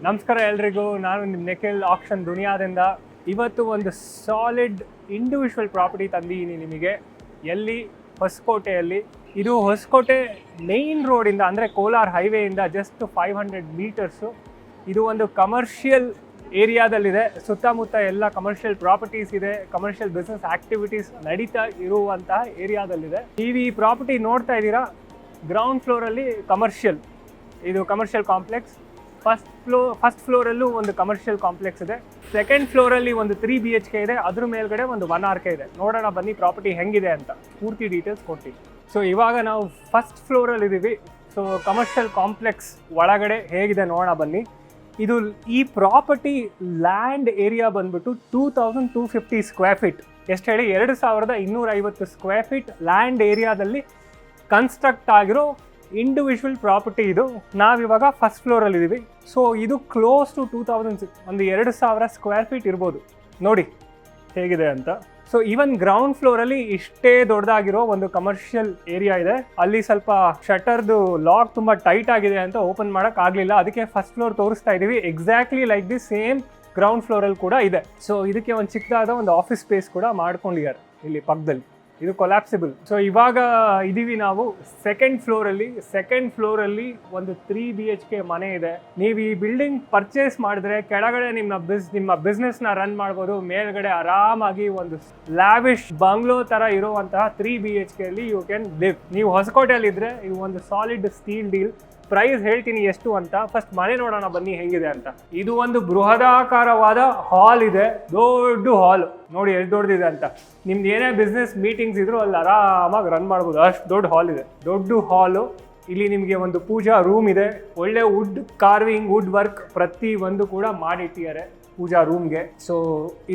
ನಮಸ್ಕಾರ ಎಲ್ರಿಗೂ. ನಾನು ನಿಮ್ಮ ನಿಖಿಲ್ ಆಕ್ಷನ್ ದುನಿಯಾದಿಂದ ಇವತ್ತು ಒಂದು ಸಾಲಿಡ್ ಇಂಡಿವಿಜುವಲ್ ಪ್ರಾಪರ್ಟಿ ತಂದಿದ್ದೀನಿ ನಿಮಗೆ. ಎಲ್ಲಿ? ಹೊಸಕೋಟೆಯಲ್ಲಿ. ಇದು ಹೊಸಕೋಟೆ ಮೇನ್ ರೋಡಿಂದ ಅಂದರೆ ಕೋಲಾರ ಹೈವೇಯಿಂದ ಜಸ್ಟ್ 500 ಮೀಟರ್ಸು. ಇದು ಒಂದು ಕಮರ್ಷಿಯಲ್ ಏರಿಯಾದಲ್ಲಿದೆ. ಸುತ್ತಮುತ್ತ ಎಲ್ಲ ಕಮರ್ಷಿಯಲ್ ಪ್ರಾಪರ್ಟೀಸ್ ಇದೆ, ಕಮರ್ಷಿಯಲ್ ಬಿಸ್ನೆಸ್ ಆಕ್ಟಿವಿಟೀಸ್ ನಡೀತಾ ಇರುವಂತಹ ಏರಿಯಾದಲ್ಲಿದೆ. ನೀವು ಈ ಪ್ರಾಪರ್ಟಿ ನೋಡ್ತಾ ಇದ್ದೀರಾ, ಗ್ರೌಂಡ್ ಫ್ಲೋರಲ್ಲಿ ಕಮರ್ಷಿಯಲ್, ಇದು ಕಮರ್ಷಿಯಲ್ ಕಾಂಪ್ಲೆಕ್ಸ್. ಫಸ್ಟ್ ಫ್ಲೋರಲ್ಲೂ ಒಂದು ಕಮರ್ಷಿಯಲ್ ಕಾಂಪ್ಲೆಕ್ಸ್ ಇದೆ. ಸೆಕೆಂಡ್ ಫ್ಲೋರಲ್ಲಿ ಒಂದು 3 BHK ಇದೆ. ಅದ್ರ ಮೇಲ್ಗಡೆ ಒಂದು 1 RK ಇದೆ. ನೋಡೋಣ ಬನ್ನಿ ಪ್ರಾಪರ್ಟಿ ಹೆಂಗಿದೆ ಅಂತ, ಪೂರ್ತಿ ಡೀಟೇಲ್ಸ್ ಕೊಡ್ತೀವಿ. ಸೊ ಇವಾಗ ನಾವು ಫಸ್ಟ್ ಫ್ಲೋರಲ್ಲಿ ಇದ್ದೀವಿ. ಸೊ ಕಮರ್ಷಿಯಲ್ ಕಾಂಪ್ಲೆಕ್ಸ್ ಒಳಗಡೆ ಹೇಗಿದೆ ನೋಡೋಣ ಬನ್ನಿ. ಇದು ಈ ಪ್ರಾಪರ್ಟಿ ಲ್ಯಾಂಡ್ ಏರಿಯಾ ಬಂದ್ಬಿಟ್ಟು 2250 ಸ್ಕ್ವೇರ್ ಫೀಟ್. ಎಷ್ಟು ಹೇಳಿ? 2250 ಸ್ಕ್ವೇರ್ ಫೀಟ್ ಲ್ಯಾಂಡ್ ಏರಿಯಾದಲ್ಲಿ ಕನ್ಸ್ಟ್ರಕ್ಟ್ ಆಗಿರೋ ಇಂಡಿವಿಜುವಲ್ ಪ್ರಾಪರ್ಟಿ ಇದು. ನಾವಿವಾಗ ಫಸ್ಟ್ ಫ್ಲೋರಲ್ಲಿ ಇದ್ದೀವಿ. ಸೊ ಇದು ಕ್ಲೋಸ್ ಟು 2000, ಒಂದು 2000 ಸ್ಕ್ವೇರ್ ಫೀಟ್ ಇರ್ಬೋದು. ನೋಡಿ ಹೇಗಿದೆ ಅಂತ. ಸೊ ಈವನ್ ಗ್ರೌಂಡ್ ಫ್ಲೋರಲ್ಲಿ ಇಷ್ಟೇ ದೊಡ್ಡದಾಗಿರೋ ಒಂದು ಕಮರ್ಷಿಯಲ್ ಏರಿಯಾ ಇದೆ. ಅಲ್ಲಿ ಸ್ವಲ್ಪ ಶಟರ್ದು ಲಾಕ್ ತುಂಬ ಟೈಟ್ ಆಗಿದೆ ಅಂತ ಓಪನ್ ಮಾಡೋಕೆ ಆಗಲಿಲ್ಲ, ಅದಕ್ಕೆ ಫಸ್ಟ್ ಫ್ಲೋರ್ ತೋರಿಸ್ತಾ ಇದ್ದೀವಿ. Exactly like the same ground ಫ್ಲೋರಲ್ಲಿ ಕೂಡ ಇದೆ. ಸೊ ಇದಕ್ಕೆ ಒಂದು ಚಿಕ್ಕದಾದ ಒಂದು ಆಫೀಸ್ ಸ್ಪೇಸ್ ಕೂಡ ಮಾಡ್ಕೊಂಡಿದ್ದಾರೆ ಇಲ್ಲಿ ಪಕ್ಕದಲ್ಲಿ. ಇದು ಕೊಲ್ಯಾಪ್ಸಿಬಲ್. ಸೊ ಇವಾಗ ಇದೀವಿ ನಾವು ಸೆಕೆಂಡ್ ಫ್ಲೋರಲ್ಲಿ ಒಂದು 3 BHK ಮನೆ ಇದೆ. ನೀವು ಈ ಬಿಲ್ಡಿಂಗ್ ಪರ್ಚೇಸ್ ಮಾಡಿದ್ರೆ ಕೆಳಗಡೆ ನಿಮ್ಮ ಬಿಸ್ನೆಸ್ನ ರನ್ ಮಾಡ್ಬೋದು, ಮೇಲ್ಗಡೆ ಆರಾಮಾಗಿ ಒಂದು ಲ್ಯಾವಿಶ್ ಬಂಗ್ಲೋ ತರ ಇರುವಂತಹ 3 BHK ಅಲ್ಲಿ ಯು ಕ್ಯಾನ್ ಲಿವ್. ನೀವು ಹೊಸಕೋಟೆಯಲ್ಲಿ ಇದ್ರೆ ಇದು ಒಂದು ಸಾಲಿಡ್ ಸ್ಟೀಲ್ ಡೀಲ್. ಪ್ರೈಸ್ ಹೇಳ್ತೀನಿ ಎಷ್ಟು ಅಂತ. ಫಸ್ಟ್ ಮನೆ ನೋಡೋಣ ಬನ್ನಿ ಹೆಂಗಿದೆ ಅಂತ. ಇದು ಒಂದು ಬೃಹದಾಕಾರವಾದ ಹಾಲ್ ಇದೆ, ದೊಡ್ಡ ಹಾಲ್. ನೋಡಿ ಎಷ್ಟು ದೊಡ್ಡದಿದೆ ಅಂತ. ನಿಮ್ದು ಏನೇ ಬಿಸ್ನೆಸ್ ಮೀಟಿಂಗ್ಸ್ ಇದ್ರು ಅಲ್ಲಿ ಆರಾಮಾಗಿ ರನ್ ಮಾಡ್ಬೋದು, ಅಷ್ಟು ದೊಡ್ಡ ಹಾಲ್ ಇದೆ. ದೊಡ್ಡ ಹಾಲು. ಇಲ್ಲಿ ನಿಮಗೆ ಒಂದು ಪೂಜಾ ರೂಮ್ ಇದೆ. ಒಳ್ಳೆ ವುಡ್ ಕಾರ್ವಿಂಗ್, ವುಡ್ ವರ್ಕ್ ಪ್ರತಿ ಒಂದು ಕೂಡ ಮಾಡಿಟ್ಟಿದ್ದಾರೆ ಪೂಜಾ ರೂಮ್ಗೆ. ಸೊ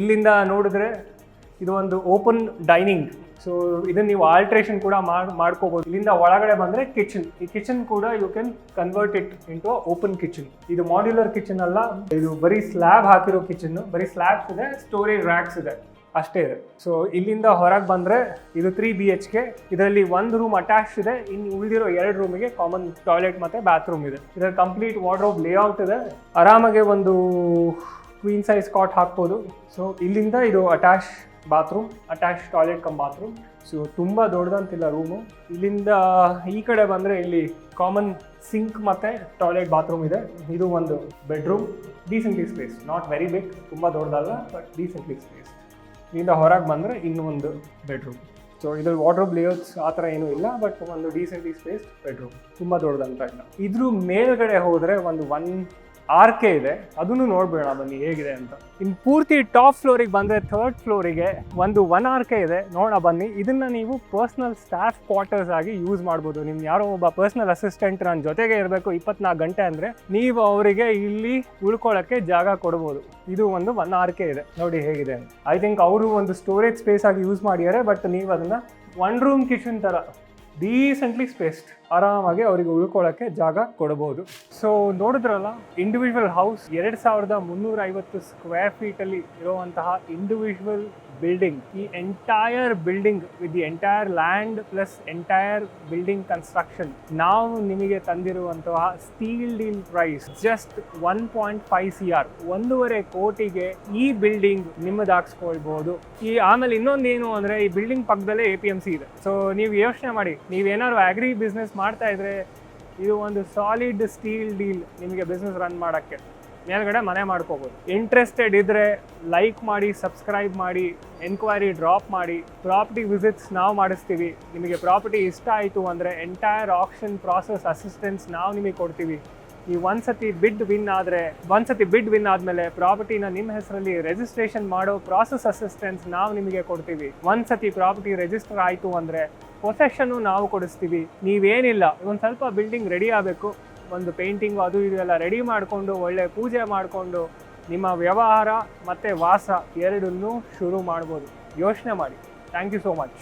ಇಲ್ಲಿಂದ ನೋಡಿದ್ರೆ ಇದು ಒಂದು ಓಪನ್ ಡೈನಿಂಗ್. ಸೊ ಇದನ್ನ ನೀವು ಆಲ್ಟ್ರೇಷನ್ ಕೂಡ ಮಾಡ್ಕೋಬಹುದು. ಇಲ್ಲಿಂದ ಒಳಗಡೆ ಬಂದರೆ ಕಿಚನ್. ಈ ಕಿಚನ್ ಕೂಡ you can convert it into open kitchen. ಇದು ಮಾಡ್ಯುಲರ್ ಕಿಚನ್ ಅಲ್ಲ, ಇದು ಬರೀ ಸ್ಲ್ಯಾಬ್ ಹಾಕಿರೋ ಕಿಚನ್. ಬರೀ ಸ್ಲ್ಯಾಬ್ಸ್ ಇದೆ, ಸ್ಟೋರೇಜ್ ರ್ಯಾಕ್ಸ್ ಇದೆ, ಅಷ್ಟೇ ಇದೆ. ಸೊ ಇಲ್ಲಿಂದ ಹೊರಗೆ ಬಂದರೆ ಇದು 3 BHK. ಇದರಲ್ಲಿ ಒಂದು ರೂಮ್ ಅಟ್ಯಾಚ್ ಇದೆ. ಇನ್ನು ಉಳಿದಿರೋ 2 ರೂಮಿಗೆ ಕಾಮನ್ ಟಾಯ್ಲೆಟ್ ಮತ್ತು ಬಾತ್ರೂಮ್ ಇದೆ. ಇದರಲ್ಲಿ ಕಂಪ್ಲೀಟ್ ವಾರ್ಡ್ರೋಬ್ ಲೇಔಟ್ ಇದೆ. ಆರಾಮಾಗೆ ಒಂದು ಕ್ವೀನ್ ಸೈಜ್ ಕಾಟ್ ಹಾಕ್ಬೋದು. ಸೊ ಇಲ್ಲಿಂದ ಇದು attach bathroom, attach toilet cum bathroom. So ತುಂಬ ದೊಡ್ಡದಂತಿಲ್ಲ ರೂಮು. ಇಲ್ಲಿಂದ ಈ ಕಡೆ ಬಂದರೆ ಇಲ್ಲಿ ಕಾಮನ್ ಸಿಂಕ್ ಮತ್ತು ಟಾಯ್ಲೆಟ್ ಬಾತ್ರೂಮ್ ಇದೆ. ಇದು ಒಂದು bedroom, decently space, not very big, ತುಂಬ ದೊಡ್ಡದಲ್ಲ, ಬಟ್ ಡೀಸೆಂಟ್ಲಿ ಸ್ಪೇಸ್. ಇಲ್ಲಿಂದ ಹೊರಗೆ ಬಂದರೆ ಇನ್ನೂ ಒಂದು ಬೆಡ್ರೂಮ್. ಸೊ ಇದ್ರಲ್ಲಿ ವಾರ್ಡ್ರೋಬ್ ಲೇಔಟ್ಸ್ ಆ ಥರ ಏನೂ ಇಲ್ಲ, ಬಟ್ ಒಂದು ಡೀಸೆಂಟ್ಲಿ ಸ್ಪೇಸ್ ಬೆಡ್ರೂಮ್, ತುಂಬ ದೊಡ್ಡದಂತ ಇಲ್ಲ. ಇದ್ರ ಮೇಲ್ಗಡೆ ಹೋದರೆ ಒಂದು 1 RK ಇದೆ, ಅದನ್ನು ನೋಡ್ಬೇಡ ಬನ್ನಿ ಹೇಗಿದೆ ಅಂತ. ಇನ್ನು ಪೂರ್ತಿ ಟಾಪ್ ಫ್ಲೋರಿಗೆ ಬಂದರೆ 3rd ಫ್ಲೋರಿಗೆ ಒಂದು 1 RK ಇದೆ, ನೋಡೋಣ ಬನ್ನಿ. ಇದನ್ನು ನೀವು ಪರ್ಸ್ನಲ್ ಸ್ಟಾಫ್ ಕ್ವಾರ್ಟರ್ಸ್ ಆಗಿ ಯೂಸ್ ಮಾಡ್ಬೋದು. ನಿಮ್ಗೆ ಯಾರೋ ಒಬ್ಬ ಪರ್ಸ್ನಲ್ ಅಸಿಸ್ಟೆಂಟ್ ನನ್ನ ಜೊತೆಗೆ ಇರಬೇಕು 24 ಗಂಟೆ ಅಂದರೆ ನೀವು ಅವರಿಗೆ ಇಲ್ಲಿ ಉಳ್ಕೊಳ್ಳೋಕ್ಕೆ ಜಾಗ ಕೊಡ್ಬೋದು. ಇದು ಒಂದು 1 RK ಇದೆ, ನೋಡಿ ಹೇಗಿದೆ ಅಂತ. ಐ ಥಿಂಕ್ ಅವರು ಒಂದು ಸ್ಟೋರೇಜ್ ಸ್ಪೇಸ್ ಆಗಿ ಯೂಸ್ ಮಾಡಿದ್ದಾರೆ, ಬಟ್ ನೀವು ಅದನ್ನು 1 ರೂಮ್ ಕಿಚನ್ ಥರ ಡೀಸೆಂಟ್ಲಿ ಸ್ಪೇಸ್ಡ್ ಆರಾಮಾಗಿ ಅವರಿಗೆ ಉಳ್ಕೊಳ್ಳೋಕ್ಕೆ ಜಾಗ ಕೊಡಬಹುದು. ಸೊ ನೋಡಿದ್ರಲ್ಲ, ಇಂಡಿವಿಜುವಲ್ ಹೌಸ್ 2350 ಸ್ಕ್ವೇರ್ ಫೀಟಲ್ಲಿ ಇರುವಂತಹ ಇಂಡಿವಿಜುವಲ್ ಬಿಲ್ಡಿಂಗ್. ಈ entire building with the entire land plus entire building construction ನಾವು ನಿಮಗೆ ತಂದಿರುವಂತಹ steal deal price just 1.5 CR, 1.5 ಕೋಟಿಗೆ ಈ ಬಿಲ್ಡಿಂಗ್ ನಿಮ್ಮದಾಗಿಸ್ಕೊಳ್ಬಹುದು. ಆಮೇಲೆ ಇನ್ನೊಂದೇನು ಅಂದರೆ, ಈ ಬಿಲ್ಡಿಂಗ್ ಪಕ್ಕದಲ್ಲೇ APMC ಇದೆ. ಸೊ ನೀವು ಯೋಚನೆ ಮಾಡಿ, ನೀವೇನಾದ್ರು ಅಗ್ರಿ ಬಿಸ್ನೆಸ್ ಮಾಡ್ತಾ ಇದ್ರೆ ಇದು ಒಂದು ಸಾಲಿಡ್ ಸ್ಟೀಲ್ ಡೀಲ್ ನಿಮಗೆ ಬಿಸ್ನೆಸ್ ರನ್ ಮಾಡೋಕ್ಕೆ. ಮೇಲ್ಗಡೆ ಮನೆ ಮಾಡ್ಕೋಬೋದು. ಇಂಟ್ರೆಸ್ಟೆಡ್ ಇದ್ದರೆ ಲೈಕ್ ಮಾಡಿ, ಸಬ್ಸ್ಕ್ರೈಬ್ ಮಾಡಿ, ಎನ್ಕ್ವೈರಿ ಡ್ರಾಪ್ ಮಾಡಿ. ಪ್ರಾಪರ್ಟಿ ವಿಸಿಟ್ಸ್ ನಾವು ಮಾಡಿಸ್ತೀವಿ. ನಿಮಗೆ ಪ್ರಾಪರ್ಟಿ ಇಷ್ಟ ಆಯಿತು ಅಂದರೆ ಎಂಟೈರ್ ಆಕ್ಷನ್ ಪ್ರಾಸೆಸ್ ಅಸಿಸ್ಟೆನ್ಸ್ ನಾವು ನಿಮಗೆ ಕೊಡ್ತೀವಿ. ನೀವು ಒಂದ್ಸತಿ ಬಿಡ್ ವಿನ್ ಆದಮೇಲೆ ಪ್ರಾಪರ್ಟಿನ ನಿಮ್ಮ ಹೆಸರಲ್ಲಿ ರಿಜಿಸ್ಟ್ರೇಷನ್ ಮಾಡೋ ಪ್ರಾಸೆಸ್ ಅಸಿಸ್ಟೆನ್ಸ್ ನಾವು ನಿಮಗೆ ಕೊಡ್ತೀವಿ. ಒಂದ್ಸತಿ ಪ್ರಾಪರ್ಟಿ ರಿಜಿಸ್ಟರ್ ಆಯಿತು ಅಂದರೆ ಪೊಸೆಷನ್ನು ನಾವು ಕೊಡಿಸ್ತೀವಿ. ನೀವೇನಿಲ್ಲ, ಒಂದು ಸ್ವಲ್ಪ ಬಿಲ್ಡಿಂಗ್ ರೆಡಿ ಆಗಬೇಕು, ಒಂದು ಪೇಂಟಿಂಗು ಅದು ಇದೆಲ್ಲ ರೆಡಿ ಮಾಡಿಕೊಂಡು ಒಳ್ಳೆ ಪೂಜೆ ಮಾಡಿಕೊಂಡು ನಿಮ್ಮ ವ್ಯವಹಾರ ಮತ್ತು ವಾಸ ಎರಡನ್ನೂ ಶುರು ಮಾಡ್ಬೋದು. ಯೋಚನೆ ಮಾಡಿ. Thank you so much.